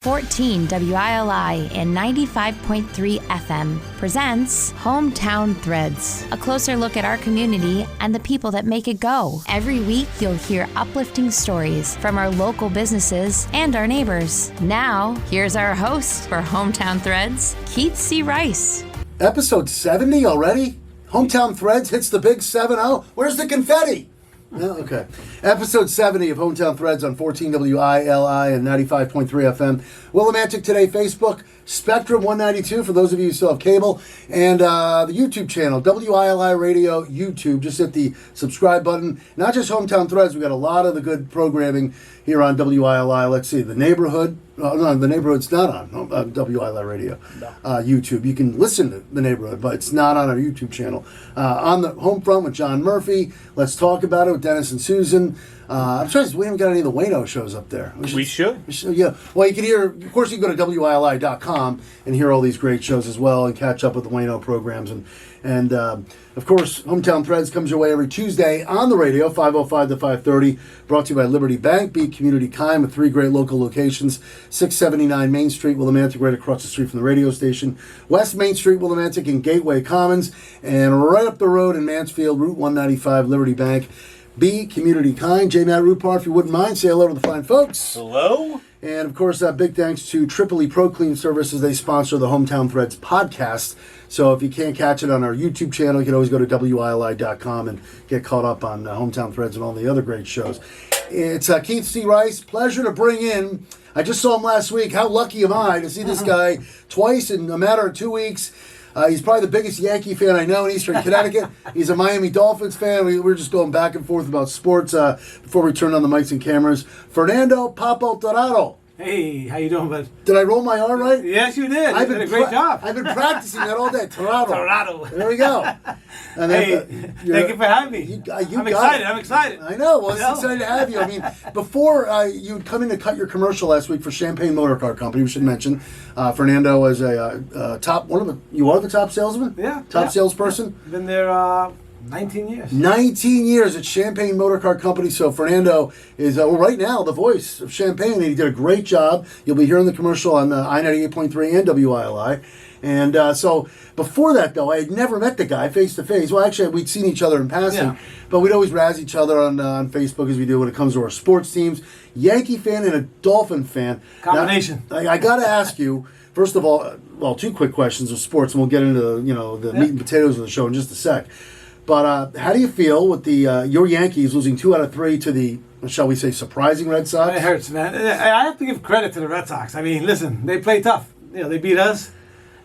14 WILI and 95.3 FM presents Hometown Threads, a closer look at our community and the people that make it go. Every week, you'll hear uplifting stories from our local businesses and our neighbors. Now, here's our host for Hometown Threads, Keith C. Rice. Episode 70 already? Hometown Threads hits the big 7-0. Where's the confetti? Oh, okay. Episode 70 of Hometown Threads on 14 WILI and 95.3 FM. Willimantic Today Facebook, Spectrum 192 for those of you who still have cable, and the YouTube channel, WILI Radio YouTube. Just hit the subscribe button. Not just Hometown Threads, we've got a lot of the good programming here on WILI. Let's see, The Neighborhood. No, The Neighborhood's not on WILI Radio YouTube. You can listen to The Neighborhood, but it's not on our YouTube channel. On the home front with John Murphy, Let's Talk About It with Dennis and Susan. I'm trying to, we haven't got any of the Wayno shows up there. We should. Yeah. Well, you can hear, of course, you can go to WILI.com and hear all these great shows as well and catch up with the Wayno programs. And of course, Hometown Threads comes your way every Tuesday on the radio, 5:05 to 5:30, brought to you by Liberty Bank, Beat Community Kind, with three great local locations, 679 Main Street, Willimantic, right across the street from the radio station, West Main Street, Willimantic, in Gateway Commons, and right up the road in Mansfield, Route 195, Liberty Bank. Be Community Kind. J. Matt Rupar, if you wouldn't mind, say hello to the fine folks. Hello. And, of course, big thanks to Tripoli Pro Clean Services. They sponsor the Hometown Threads podcast. So if you can't catch it on our YouTube channel, you can always go to WILI.com and get caught up on Hometown Threads and all the other great shows. It's Keith C. Rice. Pleasure to bring in. I just saw him last week. How lucky am I to see this guy twice in a matter of 2 weeks. He's probably the biggest Yankee fan I know in Eastern Connecticut. He's a Miami Dolphins fan. We're just going back and forth about sports before we turn on the mics and cameras. Fernando Papo Torado. Hey, how you doing, bud? Did I roll my R right? Yes, you did. You did a great job. I've been practicing that all day. Torado. Torado. There we go. And then, thank you for having me. I'm excited. I know. Well, it's excited to have you. I mean, before you'd come in to cut your commercial last week for Champagne Motor Car Company, we should mention, Fernando was a top, you are the top salesman? Yeah. Top salesperson? Yeah. Been there 19 years. 19 years at Champagne Motor Car Company. So Fernando is, right now, the voice of Champagne, and he did a great job. You'll be hearing the commercial on I-98.3 and WILI. And so before that, though, I had never met the guy face-to-face. Well, actually, we'd seen each other in passing, but we'd always razz each other on Facebook as we do when it comes to our sports teams. Yankee fan and a Dolphin fan. Combination. Now, I got to ask you, first of all, two quick questions of sports, and we'll get into the meat and potatoes of the show in just a sec. But how do you feel with the your Yankees losing 2 out of 3 to the, shall we say, surprising Red Sox? It hurts, man. I have to give credit to the Red Sox. I mean, listen, they play tough. They beat us,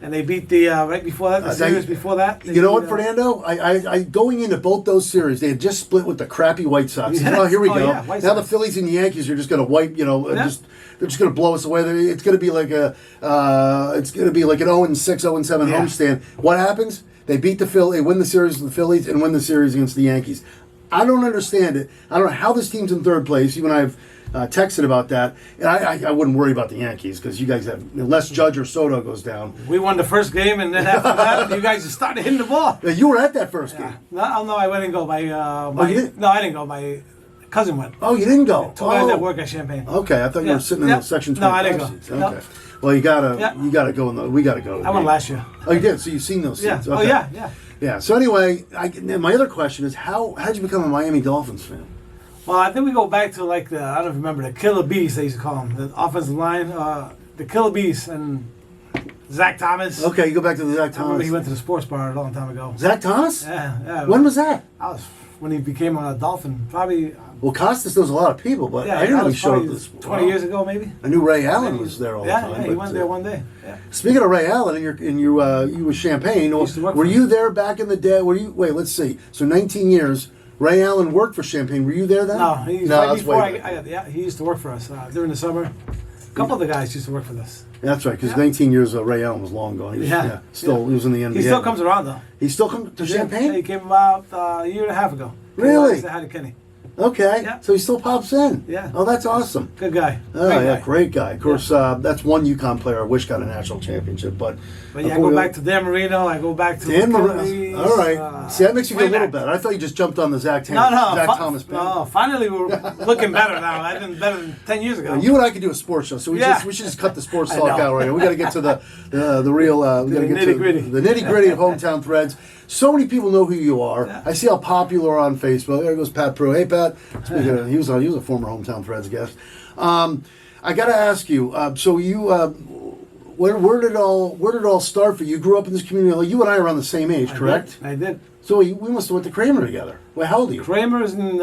and they beat the right before that, the series before that. You know what, Fernando? I going into both those series, they had just split with the crappy White Sox. Yeah. Oh, here we go. Yeah, now the Phillies and the Yankees are just going to wipe. They're just going to blow us away. It's going to be like an 0-6, 0-7 homestand. What happens? They beat the Phillies, they win the series with the Phillies, and win the series against the Yankees. I don't understand it. I don't know how this team's in third place. You and I have texted about that. And I wouldn't worry about the Yankees because you guys have, unless Judge or Soto goes down. We won the first game, and then after that, you guys just started hitting the ball. You were at that first game. No, I didn't go. You didn't? No, I didn't go. My cousin went. Oh, you didn't go? Two guys that work at Champagne. Okay, I thought you were sitting in the Section 25 No, I didn't go. seats. Okay. No. Well, you gotta go. We gotta go. I went last year. Oh, you did? So you've seen those seats? Yeah. Okay. Oh, yeah. Yeah. So anyway, my other question is, how'd you become a Miami Dolphins fan? Well, I think we go back to I don't remember, the Killer Bees, they used to call them, the offensive line, the Killer Bees, and Zach Thomas. Okay, you go back to the Zach I remember Thomas. he went to the sports bar a long time ago. Zach Thomas? Yeah. When was that? When he became a Dolphin, probably. Well, Costas knows a lot of people, but I didn't know he showed up to the sport. 20 years ago, maybe. I knew Ray Allen was there all the time. Yeah, he went there one day. Yeah. Speaking of Ray Allen, you were Champagne. Were you there back in the day? Wait, let's see. So 19 years. Ray Allen worked for Champagne. Were you there then? No, right before he used to work for us during the summer. A couple of the guys used to work for us. That's right, because 19 years Ray Allen was long gone. He was in the NBA. He still comes around, though. He still comes to Champagne? Yeah, he came about a year and a half ago. Really? He had a Kenny. Okay. Yeah. So he still pops in. Yeah. Oh, that's awesome. Good guy. Oh, Great yeah, guy. great guy. Of course, that's one UConn player I wish got a national championship, but But yeah, I go back to Dan Marino. I go back to Dan the Marino. Killabys, All right. See, that makes you feel a way little back. better. I thought you just jumped on the Zach Thomas band. No, finally we're looking better now. I've been better than 10 years ago. You and I could do a sports show, so we Yeah. we should just cut the sports I talk know. out right now. We got to get to the real. We got to get nitty-gritty. to the nitty gritty of Hometown Threads. So many people know who you are. Yeah. I see how popular you are on Facebook. There goes Pat Pro. Hey Pat, speaking of, he was a former Hometown Threads guest. I got to ask you. So you. Where did it all start for you? You grew up in this community. Like, you and I are around the same age, correct? I did. So we must have went to Kramer together. Well, how old are you? Kramer's in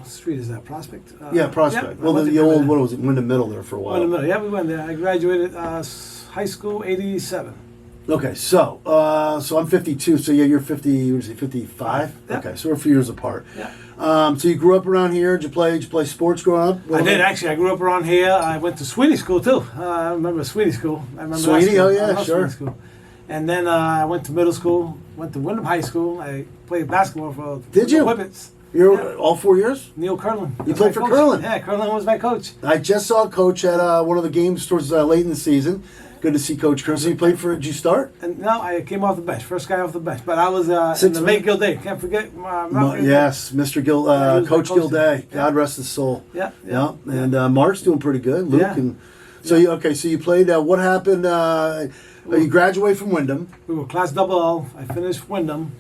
street, is that Prospect? Yeah, Prospect. Yeah, Well, I went the to old, Kramer. what was it, Wyndham Middle there for a while. In the middle. Yeah, we went there. I graduated high school '87. Okay, so I'm 52. So yeah, you're 50. What is it, 55? Yeah. Okay, so we're a few years apart. Yeah. So you grew up around here. Did you play sports growing up? I did actually. I grew up around here. I went to Sweeney School too. I remember Sweeney School. I remember that Sweeney? school. Oh, yeah, I love sure. Sweeney School. And then I went to middle school. Went to Wyndham High School. I played basketball for Did you? the Whippets. You're Yeah. all 4 years. Neil Curlin. You was played my for coach. Curlin? Yeah, Curlin was my coach. I just saw Coach at one of the games towards late in the season. Good to see Coach Curlin. So you played for? Did you start? And no, I came off the bench. First guy off the bench. But I was in Six the man? late Gilday. Can't forget. Yes, Mr. Yeah, he was my Coach coach Gilday. there. God rest his soul. Yeah. Yeah, and Mark's doing pretty good. Luke Yeah. and so you played. What happened? You graduated from Wyndham. We were class double L. I finished Wyndham.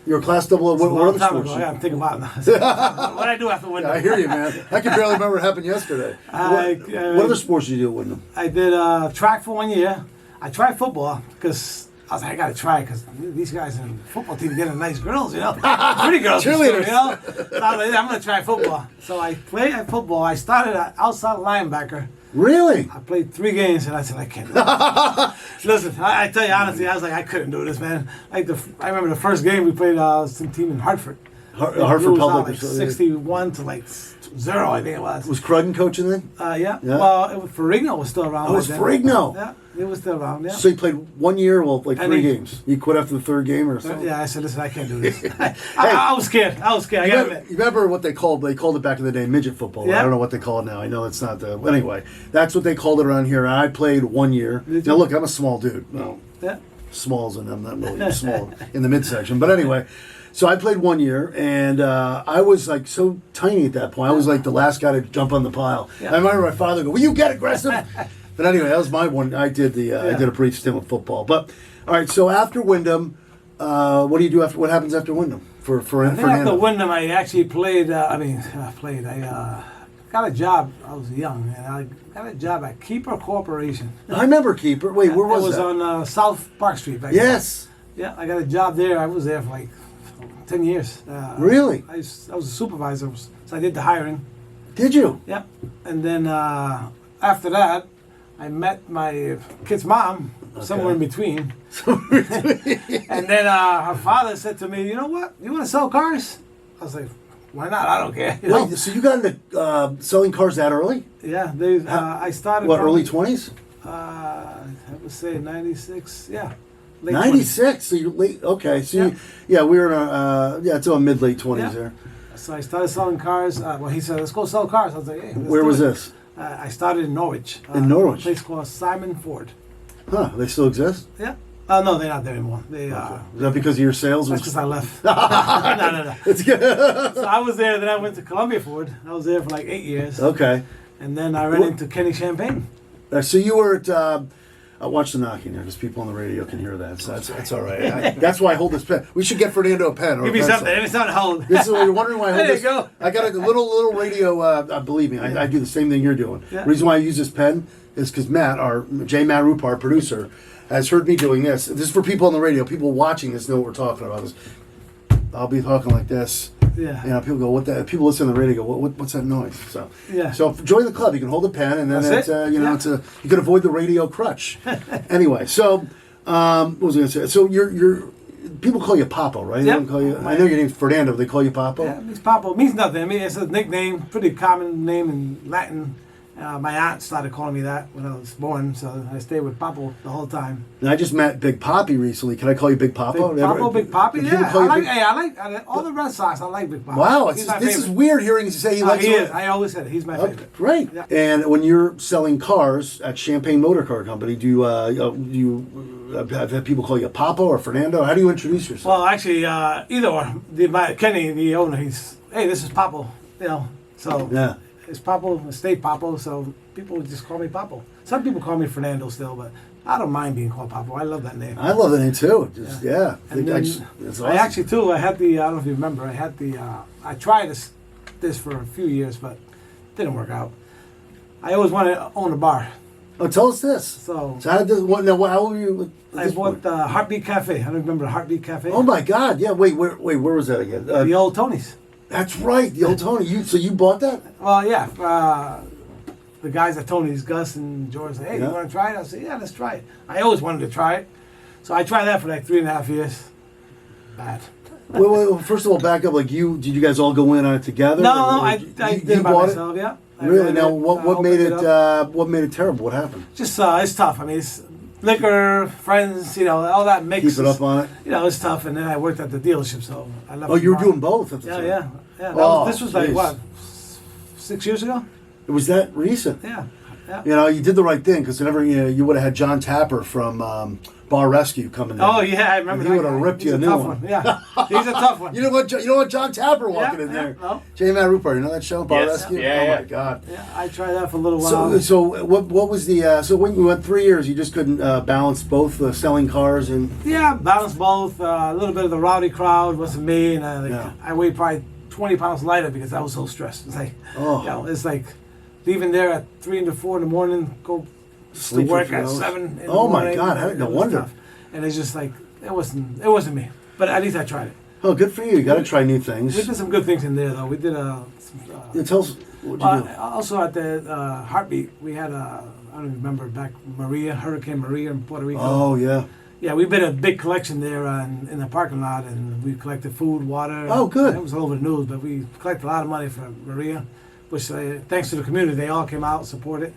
You were class double. A What long other time sports? ago. I gotta think about it now. What I do after Wyndham? I hear you, man. I can barely remember what happened yesterday. What other sports did you do at Wyndham? I did track for 1 year. I tried football because I was like, I gotta try because these guys in the football team getting nice girls, you know, pretty girls, in school, Cheerleaders. you know. So I was like, I'm gonna try football. So I played at football. I started at outside linebacker. Really? I played 3 games and I said, I can't do this. Listen, I tell you honestly, I was like, I couldn't do this, man. Like I remember the first game we played some team in Hartford. Hartford It was Public. like 61 to like 0, I think it was. Was Crudden coaching then? Yeah. Yeah. Well, Ferrigno was still around. Oh, it was back then. Ferrigno. Yeah, he was still around. Yeah. So you played 1 year, well, like And 3 he- games. You quit after the 3rd game or something? Yeah, I said, listen, I can't do this. I was scared. I was scared. I You gotta remember, admit. you remember what they called it back in the day, midget football. Yeah. I don't know what they call it now. I know it's not the... Anyway, that's what they called it around here. And I played 1 year. Did Now, you? look, I'm a small dude. No, Yeah. smalls, and I'm not really small in the midsection. But anyway, so I played 1 year, and I was like so tiny at that point. I was like the last guy to jump on the pile. Yeah. I remember my father go, "Will you get aggressive?" But anyway, that was my one. I did I did a brief stint with football. But all right, so after Wyndham, what do you do after? What happens after Wyndham for I think after Fernando? Wyndham, I actually played. I got a job. I was young, and I got a job at Keeper Corporation. I remember Keeper. Wait, where was it? Was that? on South Park Street back then. Yes. Yeah, I got a job there. I was there for like 10 years. Really? I was a supervisor, so I did the hiring. Did you? Yeah, and then after that, I met my kid's mom somewhere in between. And then her father said to me, "You know what? You want to sell cars?" I was like, "Why not? I don't care." You know? Wait, so you got into selling cars that early? Yeah, I started. What, probably, early 20s? I would say 96. Yeah, late 96. So you're late. Okay, so we were in it's on mid late 20s Yeah. there. 20s. So I started selling cars. Well, he said, "Let's go sell cars." I was like, "Hey, let's Where do was it." this? I started in Norwich. In Norwich? A place called Simon Ford. Huh? They still exist? Yeah. Oh no, they're not there anymore. They. Is that because of your sales? That's because I left. No. It's good. So I was there. Then I went to Columbia Ford. I was there for like 8 years. Okay. And then I ran into Kenny Champagne. So you were at. Watch the knocking there, because people on the radio can hear that. So that's all right. That's why I hold this pen. We should get Fernando a pen. Or Give me a pencil. something. It's not hold. This is what you're wondering why I hold There this. you go. I got a little radio. Believe me, I do the same thing you're doing. Yeah. The reason why I use this pen is because Matt Rupa, our producer, has heard me doing this. This is for people on the radio. People watching this know what we're talking about. This. I'll be talking like this. Yeah. You know, people go, "What that?" People listen to the radio go, "What's that noise?" So, Yeah. So join the club. You can hold a pen, and then That's it's, it. you can avoid the radio crutch. Anyway, so what was I going to say? So you're people call you Papo, right? They Yep. don't call you. I know your name's Fernando. But they call you Papo. Yeah, it means Papo. It means nothing. I mean, it's a nickname, pretty common name in Latin. My aunt started calling me that when I was born, so I stayed with Papo the whole time. And I just met Big Poppy recently. Can I call you Big Papa? Big Poppy, Can people yeah. call you Big- I like all the Red Sox. I like Big Poppy. Wow, He's my this is favorite. weird hearing you say he likes He it. is. I always said it. He's my favorite. Great. Yeah. And when you're selling cars at Champagne Motor Car Company, do you have people call you Papa or Fernando? How do you introduce yourself? Well, actually, either or. Kenny, the owner, hey, this is Papo. So Yeah. it's Papo, State Papo. So people would just call me Papo. Some people call me Fernando still, but I don't mind being called Papo. I love that name. I love the name too. Just yeah. And then It's I awesome. actually too. I had the. I don't know if you remember. I had the. I tried this for a few years, but didn't work out. I always wanted to own a bar, Oh, tell us this. so So how did this? What? Now, how were you? at I this bought point? the Heartbeat Cafe. I don't remember Heartbeat Cafe. Oh my God! Yeah. Wait. Where was that again? The old Tony's. That's right. The old Tony. So you bought that? Well, yeah. The guys at Tony's, Gus and George, said, hey, Yeah. you want to try it? I said, yeah, let's try it. I always wanted to try it. So I tried that for like 3.5 years. Bad. Well, first of all, back up. Like did you guys all go in on it together? No, or I you did it by bought myself, yeah. I Really? rented Now, it, what opened made it? up. What made it terrible? What happened? Just, it's tough. I mean, it's liquor, friends, all that mix. Keep it up on it. It's tough. And then I worked at the dealership, so I left. Oh, you were the bar. doing both at the Yeah, time. yeah. Yeah. Oh, This was like, jeez. what, 6 years ago? It was that recent. Yeah. Yeah. You did the right thing because whenever you would have had John Tapper from Bar Rescue coming in. Oh, yeah, I remember He that would have guy. ripped He's you a new tough one. Yeah, he's a tough one. You know what? John Tapper walking Yeah, in there. yeah, no. J. Matt Rupert, you know that show, Bar Yes. Rescue? Yeah, oh yeah. my God. Yeah, I tried that for a little while. So what was the so when you went 3 years, you just couldn't balance both selling cars and Yeah, balanced both. A little bit of the rowdy crowd wasn't me, and Yeah. I weighed probably 20 pounds lighter because I was so stressed. It's like, Oh. it's like leaving there at 3 and 4 in the morning, go Sleep to for work 3 at hours. 7 in the Oh, my morning. God, no It was wonder. tough. And it's just like it wasn't me. But at least I tried it. Oh, good for you. You got to try new things. We did some good things in there, though. We did Yeah, tell us what you do. also at the Heartbeat, we had I don't even remember back Hurricane Maria in Puerto Rico. Oh yeah. Yeah, we did a big collection there in the parking lot, and we collected food, water. Oh, good. It was all over the news, but we collected a lot of money for Maria, which thanks to the community, they all came out and supported.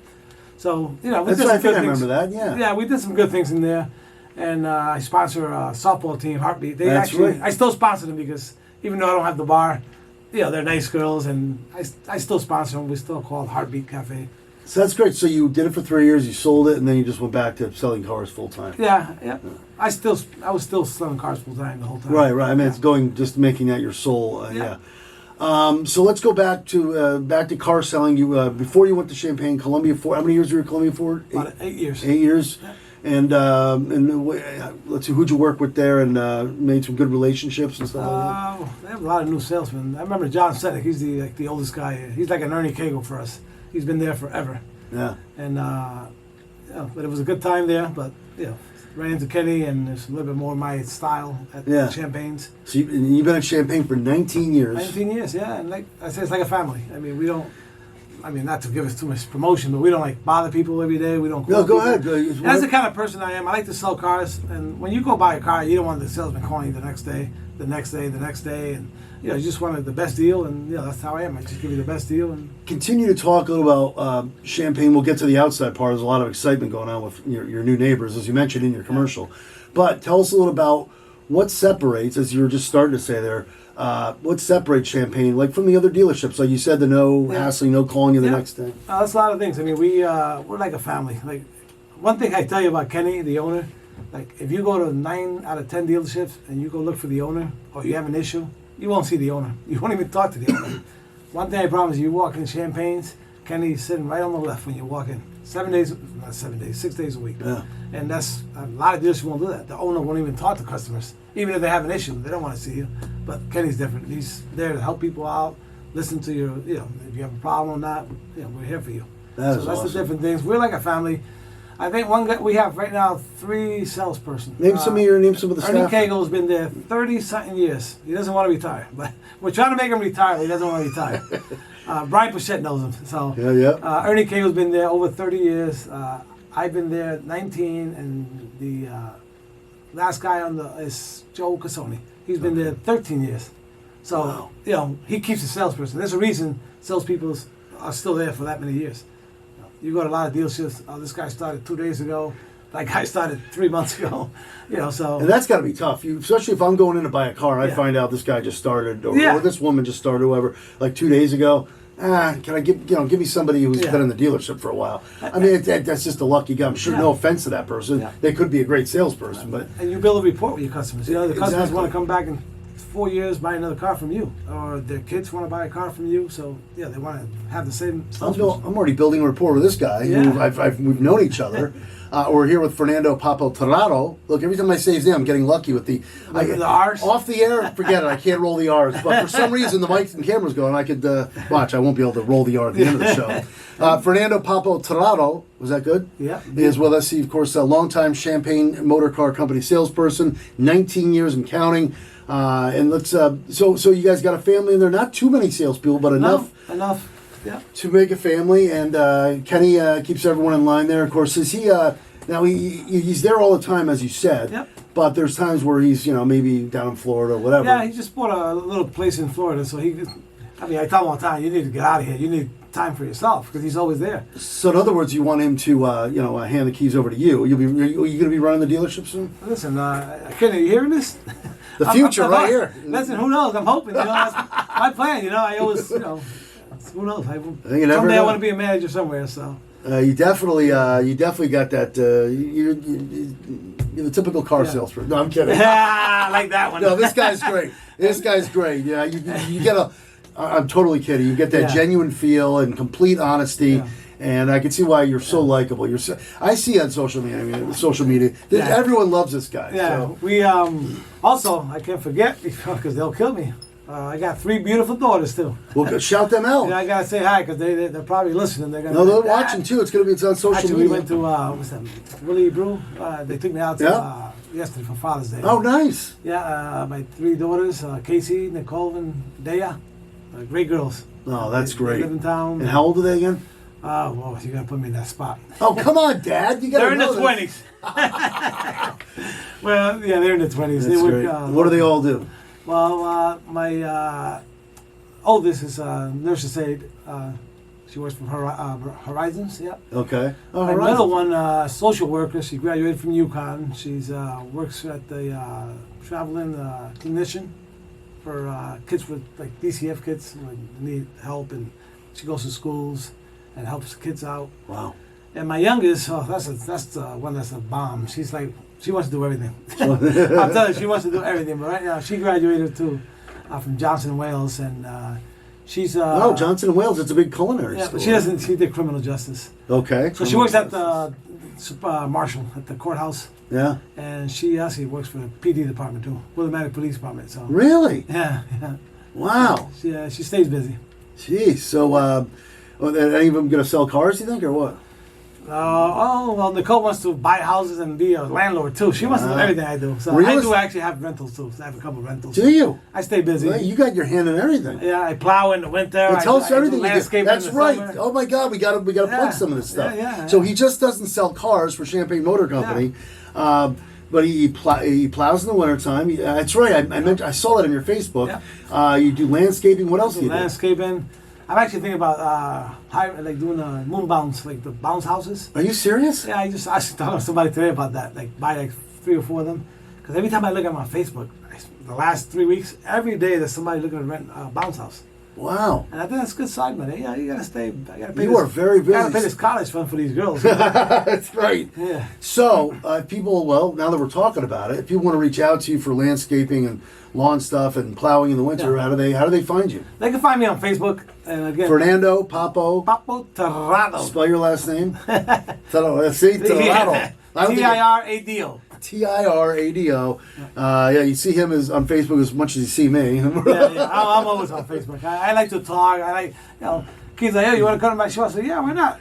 So we That's did right. some I think good I things. remember that. Yeah. Yeah, we did some good things in there, and I sponsor a softball team, Heartbeat. They That's actually, right. I still sponsor them because even though I don't have the bar, they're nice girls, and I still sponsor them. We still call it Heartbeat Cafe. So that's great. So you did it for 3 years. You sold it, and then you just went back to selling cars full time. Yeah. I was still selling cars full time the whole time. Right. I mean, Yeah. it's going just making that your soul. Yeah. So let's go back to car selling. You before you went to Champaign, Columbia Ford. How many years were you at Columbia Ford? About 8 years. 8 years. Yeah. And let's see, who'd you work with there and made some good relationships and stuff like that? They have a lot of new salesmen. I remember John Sedek. He's the oldest guy. He's like an Ernie Cagle for us. He's been there forever. Yeah. And but it was a good time there. But ran into Kenny, and it's a little bit more my style at Yeah. Champagne's. So you've been at Champaign for 19 years. 19 years, yeah. And like I said, it's like a family. I mean, we don't. I mean, not to give us too much promotion, but we don't like bother people every day. We don't. No, call go people. ahead. And that's the kind of person I am. I like to sell cars, and when you go buy a car, you don't want the salesman calling you the next day, the next day, the next day, and you just want the best deal, and that's how I am. I just give you the best deal, and Continue to talk a little about Champaign. We'll get to the outside part. There's a lot of excitement going on with your new neighbors, as you mentioned in your commercial. But tell us a little about what separates, as you were just starting to say there, what separates Champaign, like from the other dealerships? Like you said, the no hassling, no calling you the Yeah. next day. that's a lot of things. I mean, we're like a family. Like one thing I tell you about Kenny, the owner, like if you go to 9 out of 10 dealerships and you go look for the owner, or you have an issue, you won't see the owner. You won't even talk to the owner. One thing I promise you walk in Champagne's, Kenny's sitting right on the left when you walk in. 7 days, not 7 days, 6 days a week. Yeah. And that's a lot of dealerships won't do that. The owner won't even talk to customers, even if they have an issue. They don't want to see you. But Kenny's different. He's there to help people out, listen to your, if you have a problem or not, we're here for you. That So is that's awesome. the different things. We're like a family. I think we have right now 3 salespersons. Name some of the Ernie staff. Cagle's been there 30-something years. He doesn't want to retire, but we're trying to make him retire. He doesn't want to retire. Brian Pochette knows him. So Yeah. Ernie Cagle's been there over 30 years. I've been there 19, and the last guy is Joe Cassoni. He's been there 13 years. So he keeps a salesperson. There's a reason salespeople are still there for that many years. You go to a lot of dealerships. Oh, this guy started 2 days ago. That guy started 3 months ago. So. And that's got to be tough. Especially if I'm going in to buy a car, and I find out this guy just started, or this woman just started, whoever, like 2 days ago. Can I give me somebody who's been in the dealership for a while? I mean, that's just a lucky guy. I'm sure. No offense to that person. Yeah. They could be a great salesperson, but and you build a rapport with your customers. The customers want to come back in 4 years, buy another car from you, or their kids want to buy a car from you. So they want to have the same. I'm already building a rapport with this guy. Who we've known each other. We're here with Fernando Papo Tirado. Look, every time I say his name, I'm getting lucky with the R's. Off the air, forget it. I can't roll the R's. But for some reason, the mics and cameras going. I could watch. I won't be able to roll the R at the end of the show. Fernando Papo Tirado, was that good? Yeah. He is with us. He, of course, a longtime Champagne Motor Car Company salesperson, 19 years and counting. And let's. So you guys got a family in there. Not too many salespeople, but enough. Enough. Yeah. To make a family, and Kenny keeps everyone in line there. Of course, is he? Now he's there all the time, as you said. Yep. But there's times where he's maybe down in Florida or whatever. Yeah, he just bought a little place in Florida, so I tell him all the time, you need to get out of here. You need time for yourself because he's always there. So in other words, you want him to hand the keys over to you. Are you going to be running the dealership soon? Listen, Kenny, are you hearing this? The future, right here. Listen, who knows? I'm hoping. That's my plan. I always, who knows? Someday I want to be a manager somewhere. So you definitely got that. You're the typical car salesman. No, I'm kidding. I like that one. No, this guy's great. This guy's great. Yeah, you get a. I'm totally kidding. You get that genuine feel and complete honesty. Yeah. And I can see why you're so likable. I see on social media. Everyone loves this guy. Yeah. So. We also, I can't forget because they'll kill me. I got 3 beautiful daughters too. Well, shout them out. I gotta say hi because they're probably listening. They're watching too. It's on social media. We went to what's that? Willie Brew. They took me out to yesterday for Father's Day. Oh, nice. Yeah, my 3 daughters, Casey, Nicole, and Dea. Great girls. Oh, that's great. They live in town. And how old are they again? Oh, well, you gotta put me in that spot. Oh, come on, Dad. You gotta. They're in the 20s. Well, yeah, they're in the 20s. That's great. What do they all do? Well, my oldest is nurse's aide. She works for Horizons. Yeah. Okay. My middle one, social worker. She graduated from UConn. She's works at the traveling clinician for kids with like DCF kids who need help, and she goes to schools and helps kids out. Wow. And my youngest, that's the one that's a bomb. She's like, she wants to do everything. I'm telling you, she wants to do everything. But right now, she graduated too from Johnson & Wales, and she's. Johnson & Wales. It's a big culinary yeah, school. but she doesn't. She did criminal justice. Okay. So she works at the Marshall at the courthouse. Yeah. And she actually works for the PD department too, Willimantic Police Department. So. Really? Yeah. Wow. She stays busy. Jeez. So, are any of them going to sell cars? You think, or what? Well, Nicole wants to buy houses and be a landlord too. She wants to do everything I do. So I do actually have rentals too. So I have a couple of rentals. Do you? I stay busy. Well, you got your hand in everything. Yeah, I plow in the winter. Tell us everything. That's right. Summer. Oh my God, we got to plug some of this stuff. Yeah. So he just doesn't sell cars for Champagne Motor Company. Yeah. But he plows in the wintertime. That's right. I saw that on your Facebook. Yeah. You do landscaping. What else do you do? Landscaping. I'm actually thinking about doing moon bounce, like the bounce houses. Are you serious? Yeah, I was talking to somebody today about that. Like buy like 3 or 4 of them. Because every time I look at my Facebook, the last 3 weeks, every day there's somebody looking to rent a bounce house. Wow. And I think that's good side money. Yeah, you gotta stay. You are very busy. I gotta pay this college fund for these girls. That's right. Yeah. So, people, now that we're talking about it, if people want to reach out to you for landscaping and lawn stuff and plowing in the winter, how do they find you? They can find me on Facebook. And again, Fernando Papo Tirado. Spell your last name. Tirado. Tirado. Tirado. You see him on Facebook as much as you see me. Yeah. I'm always on Facebook. I like to talk. I like, kids like, hey, you want to come to my show? I say, yeah, why not?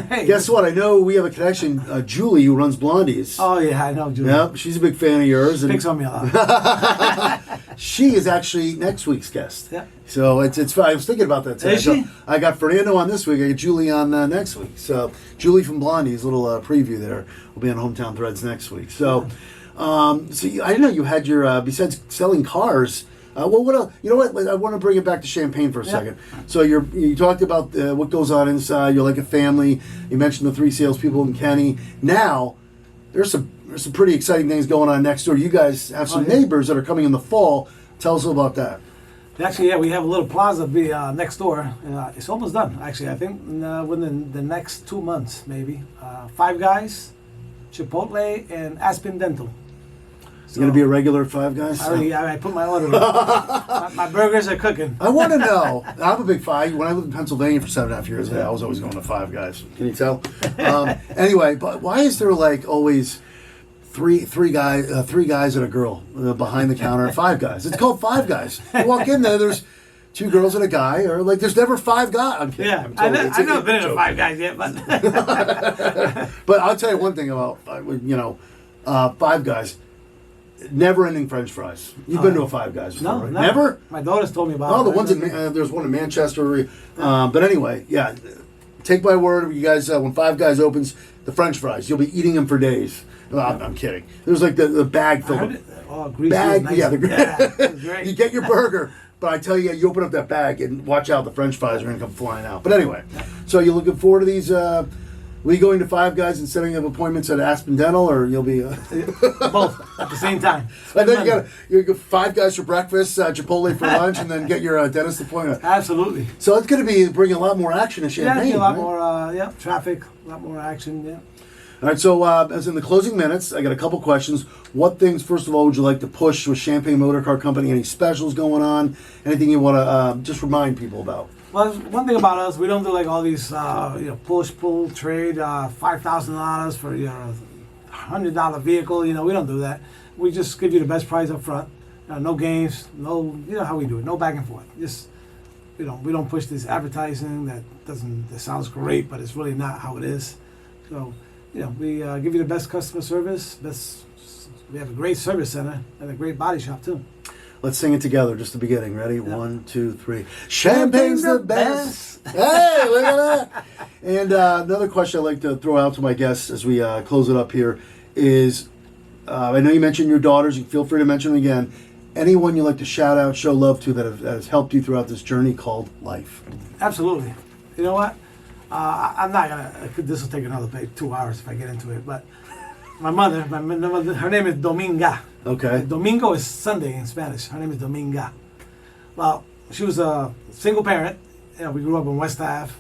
Hey. Guess what? I know we have a connection. Julie, who runs Blondies. Oh, yeah, I know Julie. Yep, she's a big fan of yours. Picks on me a lot. She is actually next week's guest. Yeah. So it's fine. I was thinking about that today. Is she? I got Fernando on this week. I got Julie on next week. So Julie from Blondies, little preview there. Will be on Hometown Threads next week. So, I didn't know you had your besides selling cars. Well, what else? You know what? I want to bring it back to Champaign for a second. So you talked about what goes on inside. You're like a family. You mentioned the 3 salespeople in Kenny. Now, there's some pretty exciting things going on next door. You guys have some neighbors that are coming in the fall. Tell us about that. Actually, yeah, we have a little plaza next door. It's almost done, actually. I think within the next 2 months, maybe. Five Guys, Chipotle, and Aspen Dental. It's going to be a regular Five Guys? I put my order in. my burgers are cooking. I want to know. I'm a big Five. When I lived in Pennsylvania for 7.5 years, I was always going to Five Guys. Can you tell? Anyway, but why is there like always three guys and a girl behind the counter at Five Guys? It's called Five Guys. You walk in there, there's 2 girls and a guy, or like there's never 5 guys. I'm kidding. Yeah, I've never been in a Five Guys yet, but but I'll tell you one thing about Five Guys. Never-ending French fries. You've been to a Five Guys before, right? Never? My daughter's told me about it. Oh, the ones in there's one in Manchester. But anyway, yeah. Take my word, you guys. When Five Guys opens, the French fries, you'll be eating them for days. I'm kidding. There's like the bag filled. Greasy. Bag, Nice. yeah, Great. You get your burger, but I tell you, you open up that bag and watch out, the French fries are going to come flying out. But anyway, so you're looking forward to these. Will you going to Five Guys and setting up appointments at Aspen Dental, or you'll be both at the same time? And then you got Five Guys for breakfast, Chipotle for lunch, and then get your dentist appointment. Absolutely. So it's going to bring a lot more action to Champaign. Yeah, a lot more traffic, a lot more action. Yeah. All right, so as in the closing minutes, I got a couple questions. What things, first of all, would you like to push with Champaign Motor Car Company? Any specials going on? Anything you want to just remind people about? Well, one thing about us, we don't do like all these, push, pull, trade, $5,000 for your $100 vehicle. We don't do that. We just give you the best price up front. No games, no, how we do it. No back and forth. Just, we don't push this advertising that sounds great, but it's really not how it is. So, we give you the best customer service. We have a great service center and a great body shop too. Let's sing it together, just the beginning. Ready? Yeah. 1, 2, 3. Champagne's the best. Hey, look at that. And another question I'd like to throw out to my guests as we close it up here is, I know you mentioned your daughters. You feel free to mention them again. Anyone you'd like to shout out, show love to that has helped you throughout this journey called life? Absolutely. You know what? I'm not going to, this will take another 2 hours if I get into it, but my mother, her name is Dominga. Okay. Domingo is Sunday in Spanish. Her name is Dominga. Well, she was a single parent. We grew up in West Ave,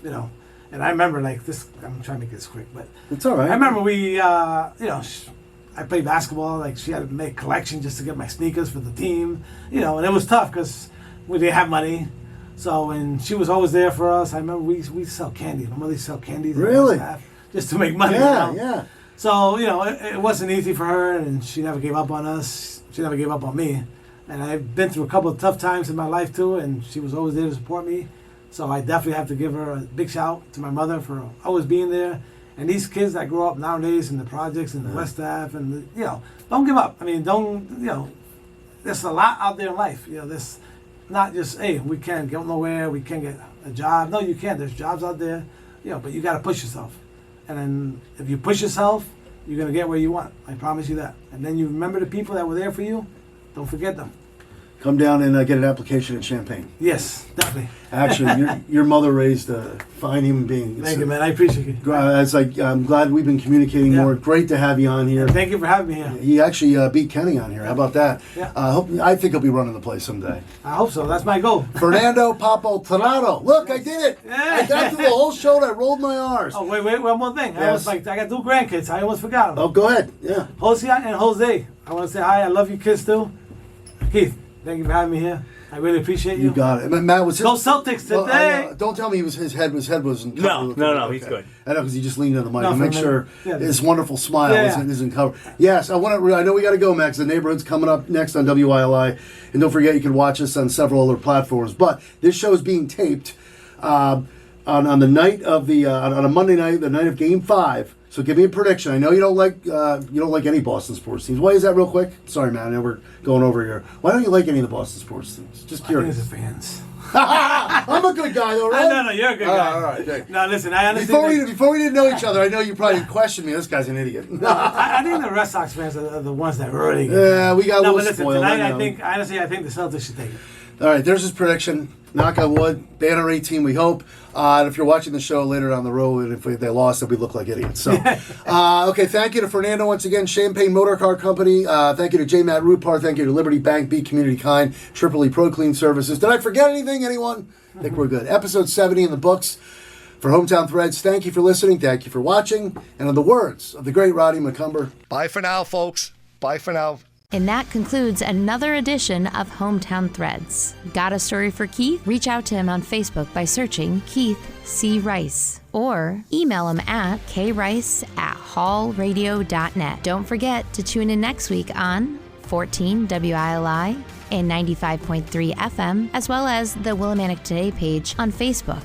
and I remember like this, I'm trying to make this quick, but it's all right. I remember I played basketball, like she had to make a collection just to get my sneakers for the team, and it was tough because we didn't have money. So, and she was always there for us. I remember we sell candy. My mother used to sell candy. Really? Just to make money. Yeah, yeah. So, it wasn't easy for her, and she never gave up on us. She never gave up on me. And I've been through a couple of tough times in my life, too, and she was always there to support me. So I definitely have to give her a big shout to my mother for always being there. And these kids that grow up nowadays in the projects in the West Ave, and, don't give up. I mean, there's a lot out there in life. There's not just, hey, we can't get nowhere, we can't get a job. No, you can't. There's jobs out there, but you got to push yourself. And then if you push yourself, you're going to get where you want. I promise you that. And then you remember the people that were there for you. Don't forget them. Come down and get an application at Champaign. Yes, definitely. Actually, your mother raised a fine human being. Thank you, man. I appreciate it. I'm glad we've been communicating more. Great to have you on here. Thank you for having me here. He actually beat Kenny on here. How about that? Yeah. I think he'll be running the place someday. I hope so. That's my goal. Fernando Papo Tirado. Look, I did it. Yeah. I got through the whole show and I rolled my R's. Oh, wait, one more thing. Yes. I got 2 grandkids. I almost forgot them. Oh, go ahead. Yeah. Jose and Jose. I want to say hi. I love you kids too. Keith, thank you for having me here. I really appreciate you. You got it. Matt was Go Celtics today. Don't tell me his head wasn't covered. No, he's good. I know because he just leaned on the mic No, to make sure his wonderful smile isn't covered. Yes, I know we got to go, Max. The Neighborhood's coming up next on WILI, and don't forget you can watch us on several other platforms. But this show is being taped on the night of on a Monday night, the night of Game 5. So give me a prediction. I know you don't like any Boston sports teams. Why is that, real quick? Sorry, man. I know we're going over here. Why don't you like any of the Boston sports teams? Just curious. I think it's the fans. I'm a good guy, though, right? No, you're a good guy. All right. Okay. No, listen, I understand. Before we didn't know each other, I know you probably questioned me. This guy's an idiot. I think the Red Sox fans are the ones that really. Yeah, we got a No, little but listen, spoiled. tonight I I think the Celtics should take it. All right, there's his prediction. Knock on wood. Banner 18, we hope. And if you're watching the show later down the road, and if they lost, then we look like idiots. So, okay, thank you to Fernando once again, Champagne Motor Car Company. Thank you to J. Matt Rupar. Thank you to Liberty Bank, Be Community Kind, Tripoli Pro Clean Services. Did I forget anything, anyone? I think we're good. Episode 70 in the books for Hometown Threads. Thank you for listening. Thank you for watching. And in the words of the great Roddy McCumber, bye for now, folks. Bye for now. And that concludes another edition of Hometown Threads. Got a story for Keith? Reach out to him on Facebook by searching Keith C. Rice. Or email him at krice@hallradio.net. Don't forget to tune in next week on 14 WILI and 95.3 FM, as well as the Willimantic Today page on Facebook.